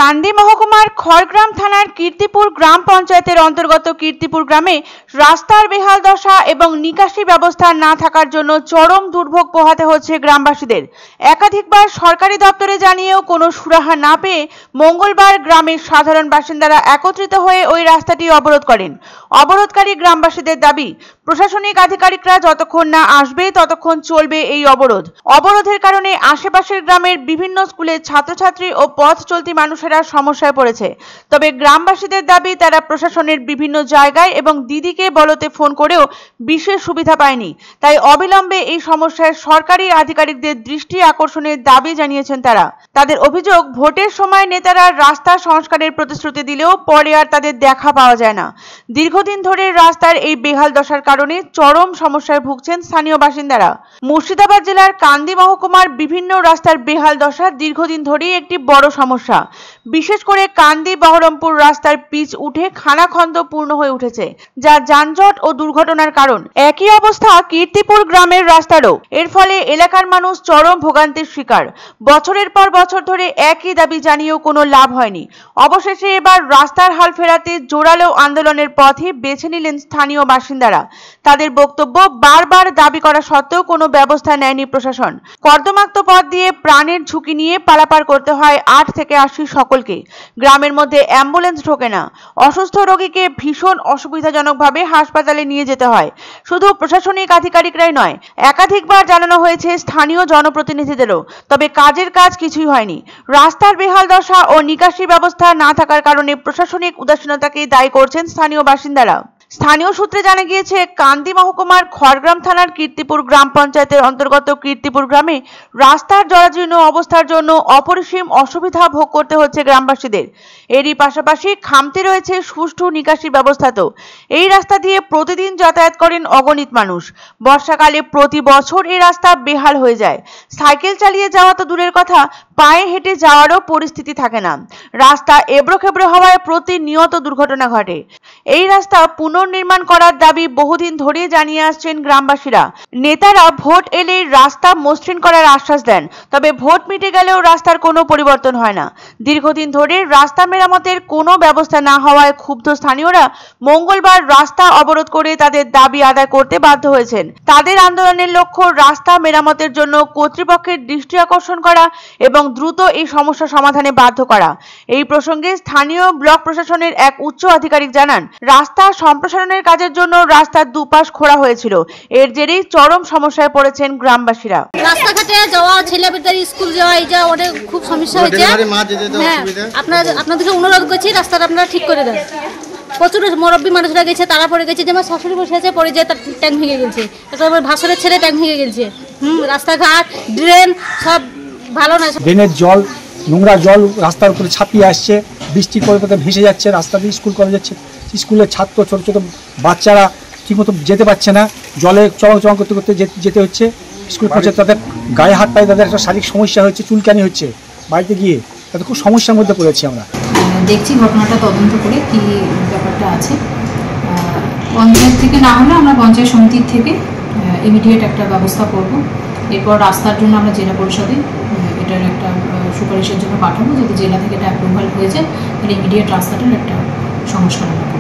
কান্দি মহকুমার খড়গ্রাম থানার কীর্তিপুর গ্রাম পঞ্চায়েতের অন্তর্গত কীর্তিপুর গ্রামে রাস্তার বেহাল দশা এবং নিকাশি ব্যবস্থা না থাকার জন্য চরম দুর্ভোগ পোহাতে হচ্ছে গ্রামবাসীদের। একাধিকবার সরকারি দপ্তরে জানিয়েও কোনো সুরাহা না পেয়ে মঙ্গলবার গ্রামের সাধারণ বাসিন্দারা একত্রিত হয়ে ওই রাস্তাটি অবরোধ করেন। অবরোধকারী গ্রামবাসীদের দাবি, প্রশাসনিক আধিকারিকরা যতক্ষণ না আসবে ততক্ষণ চলবে এই অবরোধ। অবরোধের কারণে আশেপাশের গ্রামের বিভিন্ন স্কুলের ছাত্রছাত্রী ও পথ চলতি মানুষেরা সমস্যায় পড়েছে। তবে গ্রামবাসীদের দাবি, তারা প্রশাসনের বিভিন্ন জায়গায় এবং দিদিকে বলতে ফোন করেও বিশেষ সুবিধা পায়নি। তাই অবিলম্বে এই সমস্যায় সরকারি আধিকারিকদের দৃষ্টি আকর্ষণের দাবি জানিয়েছেন তারা। তাদের অভিযোগ, ভোটের সময় নেতারা রাস্তা সংস্কারের প্রতিশ্রুতি দিলেও পরে আর তাদের দেখা পাওয়া যায় না। দীর্ঘদিন ধরে রাস্তার এই বেহাল দশার কারণে চরম সমস্যায় ভুগছেন স্থানীয় বাসিন্দারা। মুর্শিদাবাদ জেলার কান্দি মহকুমার বিভিন্ন রাস্তার বেহাল দশা দীর্ঘদিন ধরেই একটি বড় সমস্যা। বিশেষ করে কান্দি বহরমপুর রাস্তার পিচ উঠে খানাখন্দ পূর্ণ হয়ে উঠেছে, যা যানজট ও দুর্ঘটনার কারণ। একই অবস্থা কীর্তিপুর গ্রামের রাস্তারও। এর ফলে এলাকার মানুষ চরম ভোগান্তির শিকার। বছরের পর বছর ধরে একই দাবি জানিয়েও কোনো লাভ হয়নি। অবশেষে এবার রাস্তার হাল ফেরাতে জোরালো আন্দোলনের পথই বেছে নিলেন স্থানীয় বাসিন্দারা। তাদের বক্তব্য, বারবার দাবি করা সত্ত্বেও কোনো ব্যবস্থা নেয়নি প্রশাসন। কর্দমাক্ত পথ দিয়ে প্রাণের ঝুঁকি নিয়ে পারাপার করতে হয় 8 থেকে 80 সকলকে। গ্রামের মধ্যে অ্যাম্বুলেন্স ঢোকে না। অসুস্থ রোগীকে ভীষণ অসুবিধাজনকভাবে হাসপাতালে নিয়ে যেতে হয়। শুধু প্রশাসনিক আধিকারিকরাই নয়, একাধিকবার জানানো হয়েছে স্থানীয় জনপ্রতিনিধিদেরও, তবে কাজের কাজ কিছুই হয়নি। রাস্তার বেহাল দশা ও নিকাশি ব্যবস্থা না থাকার কারণে প্রশাসনিক উদাসীনতাকে দায়ী করছেন স্থানীয় বাসিন্দারা। স্থানীয় সূত্রে জানা গিয়েছে, কান্দি মহকুমার খড়গ্রাম থানার কীর্তিপুর গ্রাম পঞ্চায়েতের অন্তর্গত কীর্তিপুর গ্রামে রাস্তার জরাজীর্ণ অবস্থার জন্য অপরিসীম অসুবিধা ভোগ করতে হচ্ছে গ্রামবাসীদের। এরই পাশাপাশি খামতি রয়েছে সুষ্ঠু নিকাশি ব্যবস্থাতেও। এই রাস্তা দিয়ে প্রতিদিন যাতায়াত করেন অগণিত মানুষ। বর্ষাকালে প্রতি বছর এই রাস্তা বেহাল হয়ে যায়। সাইকেল চালিয়ে যাওয়া তো দূরের কথা, পায়ে হেঁটে যাওয়ারও পরিস্থিতি থাকে না। রাস্তা এবড়োখেবড়ো হওয়ায় প্রতিনিয়ত দুর্ঘটনা ঘটে। এই রাস্তা পুনর্নির্মাণ করার দাবি বহুদিন ধরে জানিয়ে আসছেন গ্রামবাসীরা। নেতারা ভোট এলেই রাস্তা মসৃণ করার আশ্বাস দেন, তবে ভোট মিটে গেলেও রাস্তার কোনো পরিবর্তন হয় না। দীর্ঘদিন ধরে রাস্তা মেরামতের কোনো ব্যবস্থা না হওয়ায় ক্ষুব্ধ স্থানীয়রা মঙ্গলবার রাস্তা অবরোধ করে তাদের দাবি আদায় করতে বাধ্য হয়েছেন। তাদের আন্দোলনের লক্ষ্য রাস্তা মেরামতের জন্য কর্তৃপক্ষের দৃষ্টি আকর্ষণ করা এবং দ্রুত এই সমস্যা সমাধানে বাধ্য করা। এই প্রসঙ্গে স্থানীয় ব্লক প্রশাসনের এক উচ্চ আধিকারিক জানান, রাস্তা সম্প্রসারণের কাজের জন্য রাস্তার দুপাশ খোঁড়া হয়েছিল। এর জেরেই চরম সমস্যায় পড়েছেন গ্রামবাসীরা। রাস্তাঘাটে যাওয়া, ছেলেমেয়েদের স্কুল যাওয়া, এই যা অনেক খুব সমস্যা হয়েছে। আপনাদেরকে অনুরোধ করছি, রাস্তাটা আপনারা ঠিক করে দেন। প্রচুর মুরব্বী মানুষরা গেছে, তারা পড়ে গেছে, যেমন শাশুড়ি বসে আছে, পড়ে যায়, তার ট্যাঙ্ক ভেঙে গেছে। তারপর ভাসরের ছেলে ট্যাঙ্ক ভেঙে গেছে। রাস্তাঘাট, ড্রেন সব ভালো না। ড্রেনের জল, নোংরা জল রাস্তার উপরে ছাপিয়ে আসছে, বৃষ্টির পরে ভেসে যাচ্ছে। রাস্তা দিয়ে স্কুল কলেজ যাচ্ছে, স্কুলের ছাত্র, ছোটো ছোটো বাচ্চারা ঠিকমতো যেতে পারছে না। জলে চলাচল করতে করতে যেতে হচ্ছে স্কুল পৌঁছে। তাদের গায়ে হাত পায়ে তাদের একটা শারীরিক সমস্যা হচ্ছে, চুলকানি হচ্ছে বাড়িতে গিয়ে। তাদের খুব সমস্যার মধ্যে পড়েছি আমরা। দেখছি ঘটনাটা তদন্ত করে কি ব্যাপারটা আছে। পঞ্চায়েত থেকে না হলে আমরা পঞ্চায়েত সমিতির থেকে ইমিডিয়েট একটা ব্যবস্থা করব। এরপর রাস্তার জন্য আমরা জেলা পরিষদে এটার একটা সুপারিশের জন্য পাঠাবো। যদি জেলা থেকে এটা অ্যাপ্রুভাল হয়ে যায়, তাহলে ইমিডিয়েট রাস্তাটার একটা সংস্কার আমরা করব।